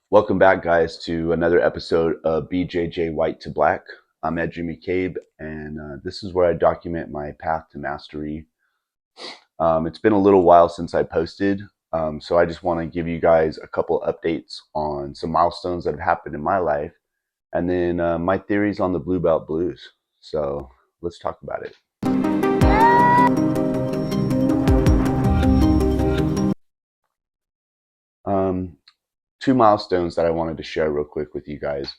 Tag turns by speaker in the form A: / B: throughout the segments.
A: Welcome back, guys, to another episode of BJJ White to Black. I'm Ed Jimmy Cabe, and this is where I document my path to mastery. It's been a little while since I posted, so I just want to give you guys a couple updates on some milestones that have happened in my life, and then my theories on the Blue Belt Blues. So let's talk about it. Um, Two milestones that I wanted to share real quick with you guys.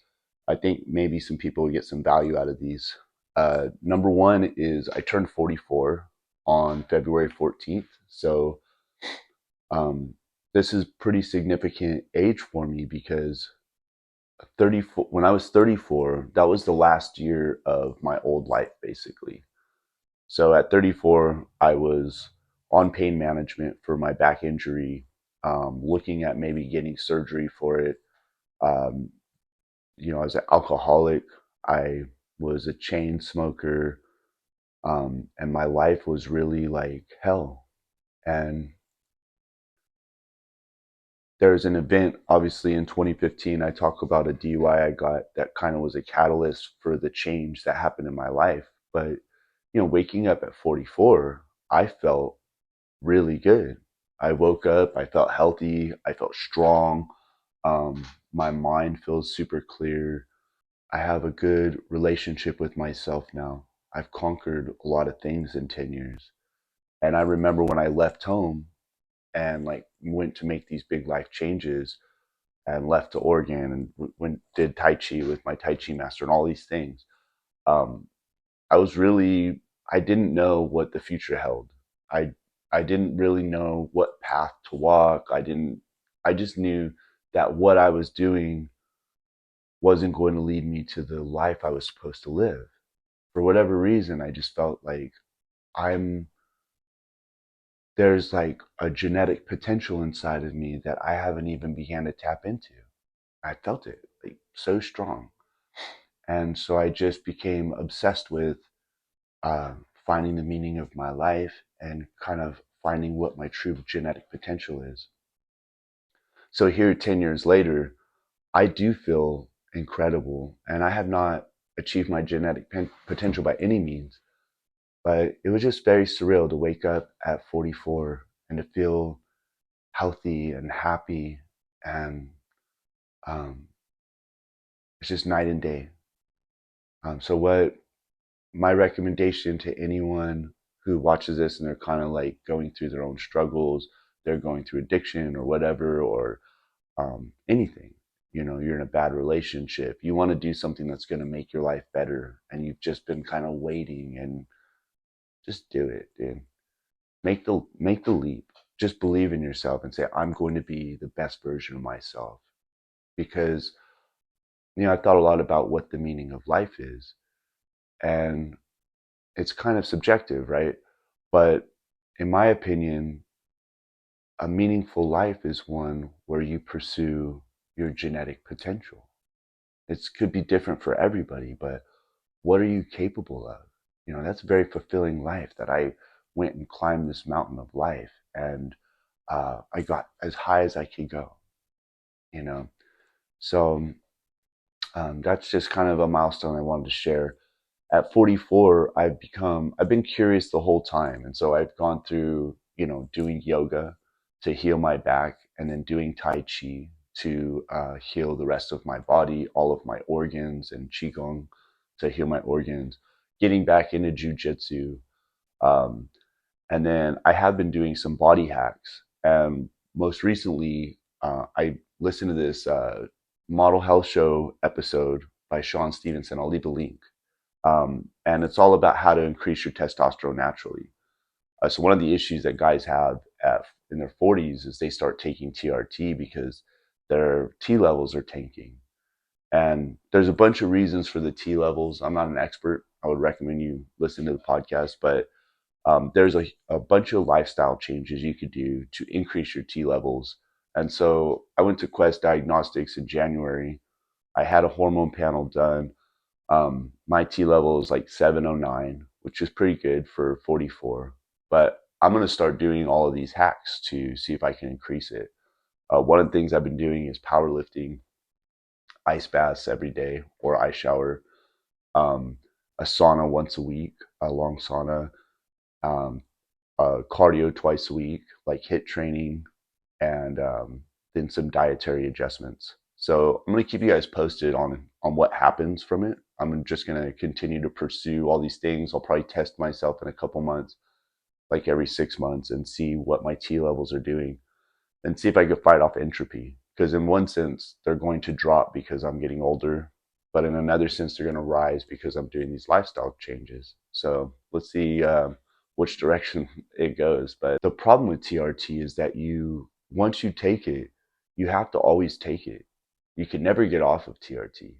A: I think maybe some people would get some value out of these. Number one is I turned 44 on February 14th. So um, this is pretty significant age for me because 34, when I was 34, that was the last year of my old life, basically. So at 34, I was on pain management for my back injury, looking at maybe getting surgery for it. Um, I was an alcoholic. I was a chain smoker, and my life was really like hell. And there's an event, obviously, in 2015. I talk about a DUI I got that kind of was a catalyst for the change that happened in my life. But waking up at 44, I felt really good. I woke up, I felt healthy, I felt strong. My mind feels super clear. I have a good relationship with myself now. I've conquered a lot of things in 10 years. And I remember when I left home and like went to make these big life changes and left to Oregon and went did Tai Chi with my Tai Chi master and all these things. Um, I was really I didn't know what the future held. I I didn't really know what path to walk. I just knew that what I was doing wasn't going to lead me to the life I was supposed to live. For whatever reason, I just felt like I'm there's like a genetic potential inside of me that I haven't even began to tap into. I felt it like so strong. And so I just became obsessed with uh, finding the meaning of my life and kind of finding what my true genetic potential is. So here, 10 years later, I do feel incredible. And I have not achieved my genetic potential by any means. But it was just very surreal to wake up at 44 and to feel healthy and happy. And um, it's just night and day. So, what my recommendation to anyone who watches this and they're kind of like going through their own struggles, they're going through addiction or whatever, or anything, you're in a bad relationship, you want to do something that's going to make your life better, and you've just been kind of waiting, and just do it, dude. Make the leap. Just believe in yourself and say, I'm going to be the best version of myself. Because, I thought a lot about what the meaning of life is. And it's kind of subjective, right? But in my opinion, a meaningful life is one where you pursue your genetic potential. It could be different for everybody, but what are you capable of? That's a very fulfilling life that I went and climbed this mountain of life, and I got as high as I could go, you know. So that's just kind of a milestone I wanted to share. At 44, I've been curious the whole time. And so I've gone through, doing yoga to heal my back, and then doing Tai Chi to heal the rest of my body, all of my organs, and Qigong to heal my organs, getting back into jujitsu. Um, and then I have been doing some body hacks. And most recently, I listened to this Model Health Show episode by Sean Stevenson. I'll leave a link. And it's all about how to increase your testosterone naturally. So one of the issues that guys have in their 40s is they start taking TRT because their T levels are tanking. And there's a bunch of reasons for the T levels. I'm not an expert. I would recommend you listen to the podcast, but there's a bunch of lifestyle changes you could do to increase your T levels. And so I went to Quest Diagnostics in January. I had a hormone panel done. My T level is like 709, which is pretty good for 44. But I'm going to start doing all of these hacks to see if I can increase it. One of the things I've been doing is powerlifting, ice baths every day or ice shower, um, a sauna once a week, a long sauna, um, cardio twice a week, like HIIT training, and then some dietary adjustments. So I'm going to keep you guys posted on what happens from it. I'm just going to continue to pursue all these things. I'll probably test myself in a couple months, like every 6 months, and see what my T levels are doing and see if I could fight off entropy. Because in one sense, they're going to drop because I'm getting older, but in another sense, they're going to rise because I'm doing these lifestyle changes. So let's see which direction it goes. But the problem with TRT is that once you take it, you have to always take it. You can never get off of TRT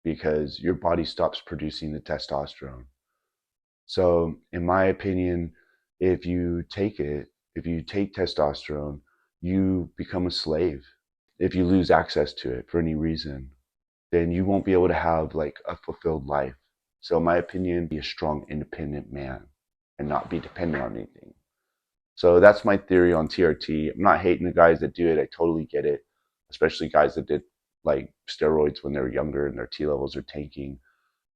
A: because your body stops producing the testosterone. So, in my opinion, if you take it, if you take testosterone, you become a slave. If you lose access to it for any reason, then you won't be able to have like a fulfilled life. So, in my opinion, be a strong, independent man and not be dependent on anything. So, that's my theory on TRT. I'm not hating the guys that do it. I totally get it, especially guys that did like steroids when they were younger and their T levels are tanking.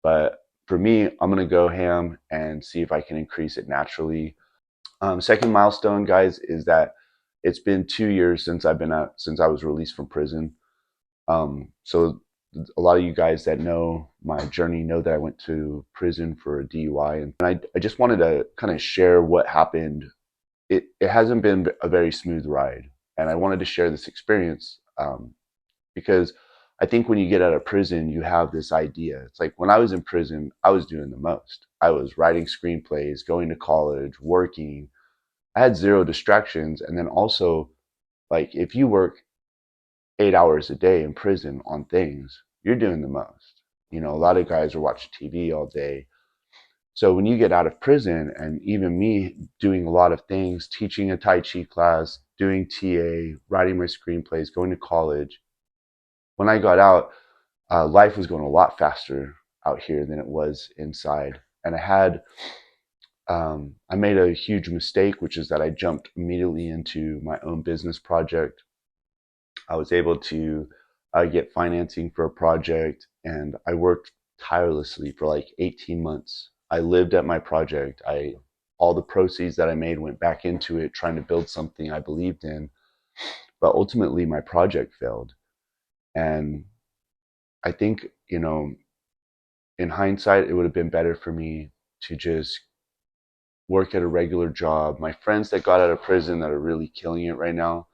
A: But for me, I'm going to go ham and see if I can increase it naturally. Second milestone, guys, is that it's been 2 years since I was released from prison. So a lot of you guys that know my journey know that I went to prison for a DUI, and I just wanted to kind of share what happened. It hasn't been a very smooth ride, and I wanted to share this experience because I think when you get out of prison, you have this idea. It's like when I was in prison, I was doing the most. I was writing screenplays, going to college, working. I had zero distractions. And then also, like, if you work 8 hours a day in prison on things, you're doing the most. You know, a lot of guys are watching TV all day. So when you get out of prison, and even me doing a lot of things, teaching a Tai Chi class, doing TA, writing my screenplays, going to college, when I got out, life was going a lot faster out here than it was inside. And I made a huge mistake, which is that I jumped immediately into my own business project. I was able to get financing for a project, and I worked tirelessly for like 18 months. I lived at my project. All the proceeds that I made went back into it, trying to build something I believed in. But ultimately, my project failed. And I think, in hindsight, it would have been better for me to just work at a regular job. My friends that got out of prison that are really killing it right now,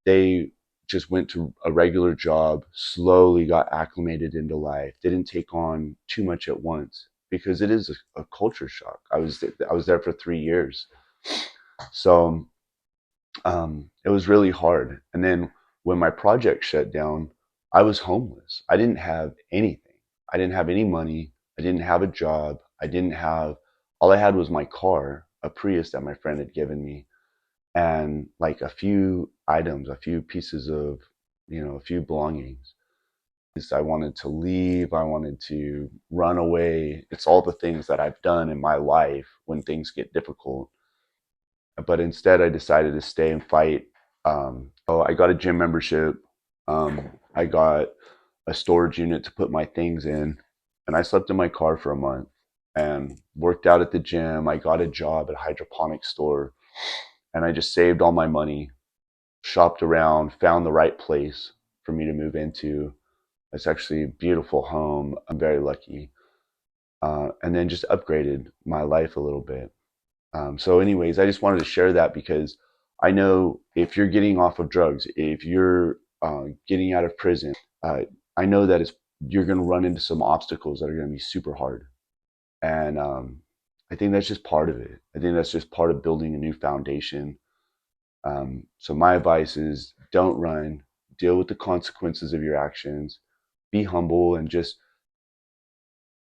A: they just went to a regular job, slowly got acclimated into life, didn't take on too much at once because it is a culture shock. I was there for 3 years, so it was really hard. And then when my project shut down, I was homeless. I didn't have anything. I didn't have any money. I didn't have a job. All I had was my car, a Prius that my friend had given me, and like a few items, a few pieces of, a few belongings. I wanted to leave. I wanted to run away. It's all the things that I've done in my life when things get difficult. But instead, I decided to stay and fight. So I got a gym membership. I got a storage unit to put my things in, and I slept in my car for a month and worked out at the gym. I got a job at a hydroponics store, and I just saved all my money, shopped around, found the right place for me to move into. It's actually a beautiful home. I'm very lucky. And then just upgraded my life a little bit. So, anyways, I just wanted to share that because I know if you're getting off of drugs, if you're getting out of prison, uh, I know that you're going to run into some obstacles that are going to be super hard. And I think that's just part of it. I think that's just part of building a new foundation. So, my advice is don't run, deal with the consequences of your actions, be humble, and just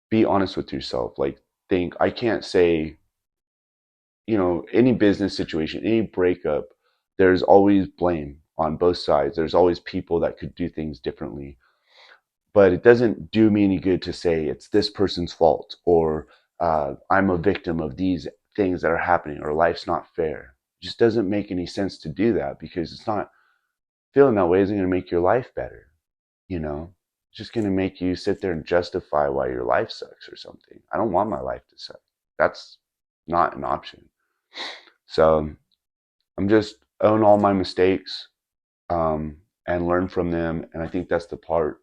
A: be honest with yourself. Like, I can't say, any business situation, any breakup, there's always blame on both sides. There's always people that could do things differently. But it doesn't do me any good to say it's this person's fault or I'm a victim of these things that are happening or life's not fair. It just doesn't make any sense to do that because it's not feeling that way isn't going to make your life better. You know, it's just going to make you sit there and justify why your life sucks or something. I don't want my life to suck. That's not an option. So I'm just own all my mistakes, and learn from them. And I think that's the part,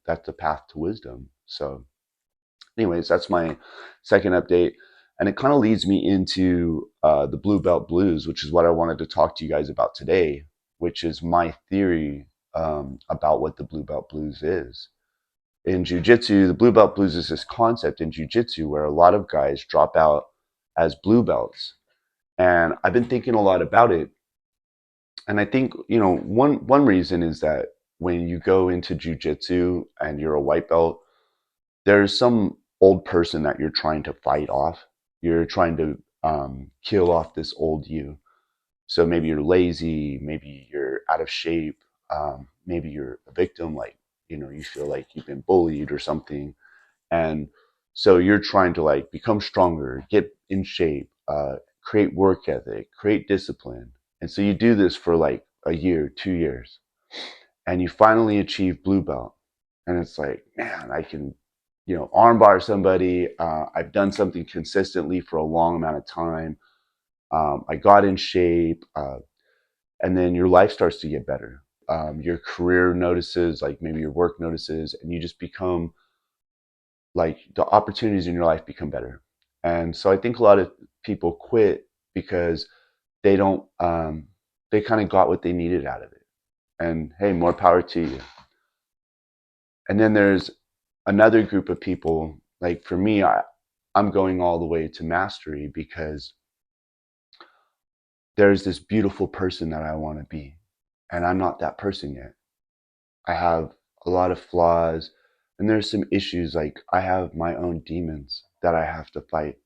A: that's the path to wisdom. So, anyways, that's my second update. And it kind of leads me into the Blue Belt Blues, which is what I wanted to talk to you guys about today, which is my theory about what the Blue Belt Blues is. In jiu-jitsu, the Blue Belt Blues is this concept in jiu-jitsu where a lot of guys drop out as blue belts. And I've been thinking a lot about it. And I think, one reason is that when you go into jiu-jitsu and you're a white belt, there's some old person that you're trying to fight off. You're trying to kill off this old you. So maybe you're lazy, maybe you're out of shape, maybe you're a victim, like, you feel like you've been bullied or something. And so you're trying to like become stronger, get in shape, create work ethic, create discipline. And so you do this for like a year, 2 years, and you finally achieve blue belt. And it's like, man, I can, armbar somebody. I've done something consistently for a long amount of time. I got in shape, and then your life starts to get better. Your career notices, like maybe your work notices, and you just become like the opportunities in your life become better. And so I think a lot of people quit because they don't, they kind of got what they needed out of it. And hey, more power to you. And then there's another group of people, like for me, I'm going all the way to mastery because there's this beautiful person that I want to be. And I'm not that person yet. I have a lot of flaws, and there's some issues. Like I have my own demons that I have to fight.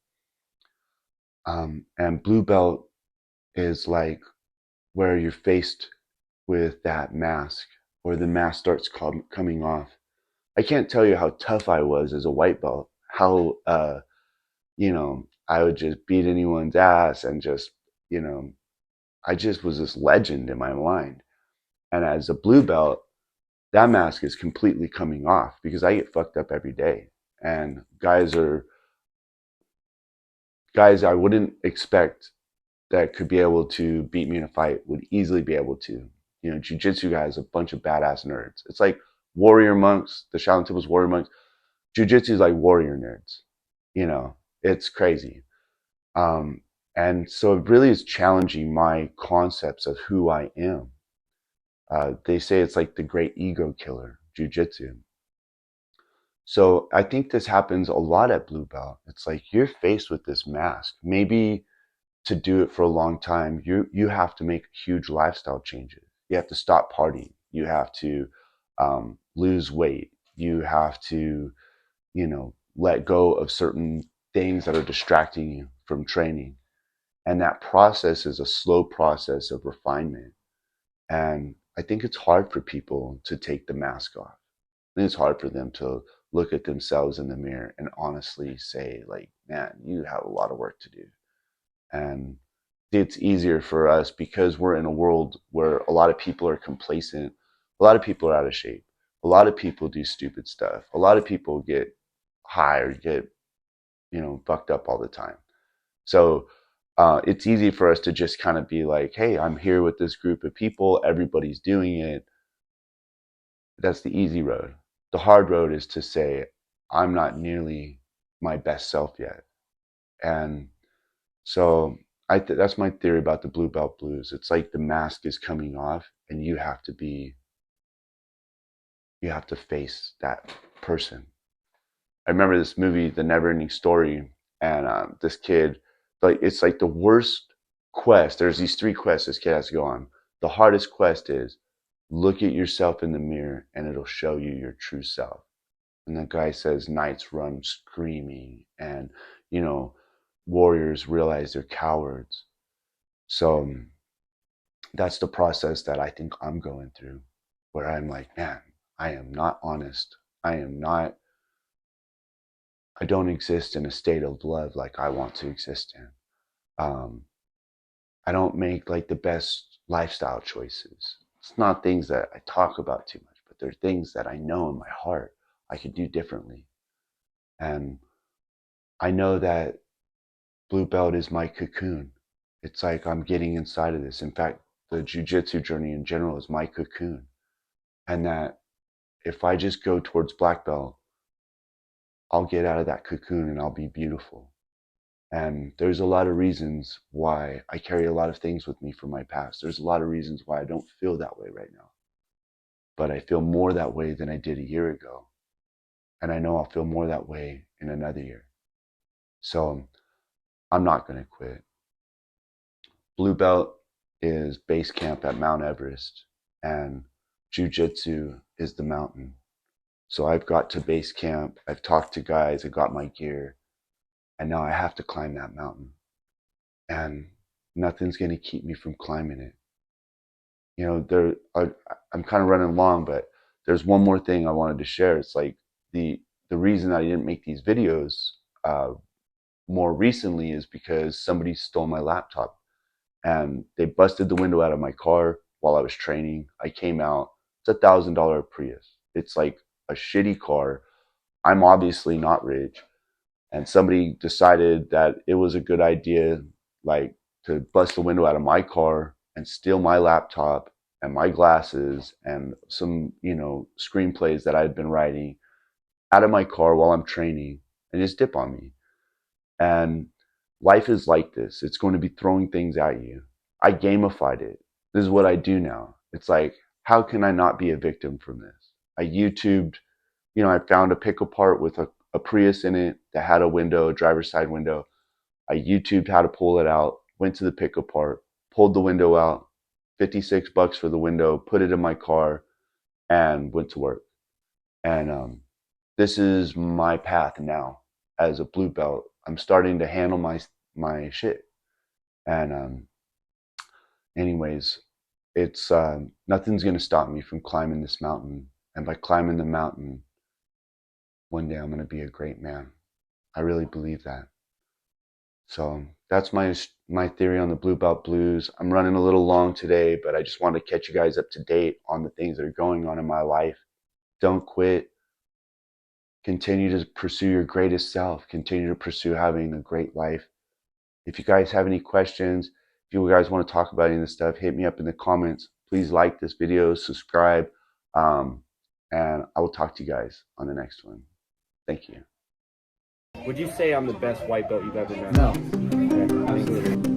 A: And blue belt is like where you're faced with that mask, or the mask starts coming off. I can't tell you how tough I was as a white belt, how, I would just beat anyone's ass and just, you know, I just was this legend in my mind. And as a blue belt, that mask is completely coming off because I get fucked up every day. And guys I wouldn't expect that could be able to beat me in a fight would easily be able to. Jiu-jitsu guys, a bunch of badass nerds. It's like warrior monks, the Shaolin Temple's warrior monks. Jiu-jitsu is like warrior nerds. It's crazy. Um, and so it really is challenging my concepts of who I am. They say it's like the great ego killer, jiu-jitsu. So I think this happens a lot at blue belt. It's like you're faced with this mask. Maybe to do it for a long time, you have to make huge lifestyle changes. You have to stop partying. You have to lose weight. You have to, let go of certain things that are distracting you from training. And that process is a slow process of refinement. And I think it's hard for people to take the mask off. I think it's hard for them to look at themselves in the mirror and honestly say, like, man, you have a lot of work to do. And it's easier for us because we're in a world where a lot of people are complacent. A lot of people are out of shape. A lot of people do stupid stuff. A lot of people get high or get, fucked up all the time. So it's easy for us to just kind of be like, hey, I'm here with this group of people. Everybody's doing it. That's the easy road. The hard road is to say, I'm not nearly my best self yet. And so that's my theory about the blue belt blues. It's like the mask is coming off, and you have to face that person. I remember this movie, The Never Ending Story, and this kid, like it's like the worst quest. There's these three quests this kid has to go on. The hardest quest is look at yourself in the mirror, and it'll show you your true self. And the guy says knights run screaming, and you know warriors realize they're cowards. So that's the process that I think I'm going through, where I'm like, man, I am not honest. I am not, I don't exist in a state of love like I want to exist in. Um, I don't make like the best lifestyle choices. It's not things that I talk about too much, but they're things that I know in my heart I could do differently. And I know that blue belt is my cocoon. It's like I'm getting inside of this. In fact, the jujitsu journey in general is my cocoon. And that if I just go towards black belt, I'll get out of that cocoon and I'll be beautiful. And there's a lot of reasons why I carry a lot of things with me from my past. There's a lot of reasons why I don't feel that way right now. But I feel more that way than I did a year ago. And I know I'll feel more that way in another year. So I'm not going to quit. Blue belt is base camp at Mount Everest, and jujitsu is the mountain. So I've got to base camp. I've talked to guys. I got my gear, and now I have to climb that mountain. And nothing's going to keep me from climbing it. You know, I'm kind of running long, but there's one more thing I wanted to share. It's like the reason I didn't make these videos uh, more recently is because somebody stole my laptop and they busted the window out of my car while I was training. I came out. It's $1,000 Prius. It's like a shitty car. I'm obviously not rich, and somebody decided that it was a good idea, like to bust the window out of my car and steal my laptop and my glasses and some, screenplays that I had been writing out of my car while I'm training and just dip on me. And life is like this. It's going to be throwing things at you. I gamified it. This is what I do now. It's like, how can I not be a victim from this? I YouTubed, I found a pick apart with a Prius in it that had a window, a driver's side window. I YouTubed how to pull it out, went to the pick apart, pulled the window out, $56 for the window, put it in my car, and went to work. And this is my path now as a blue belt. I'm starting to handle my shit. And anyways, it's nothing's gonna stop me from climbing this mountain. And by climbing the mountain, one day I'm gonna be a great man. I really believe that. So that's my theory on the blue belt blues. I'm running a little long today, but I just wanted to catch you guys up to date on the things that are going on in my life. Don't quit. Continue to pursue your greatest self. Continue to pursue having a great life. If you guys have any questions, if you guys want to talk about any of this stuff, hit me up in the comments. Please like this video, subscribe, and I will talk to you guys on the next one. Thank you.
B: Would you say I'm the best white belt you've ever met?
C: No, absolutely.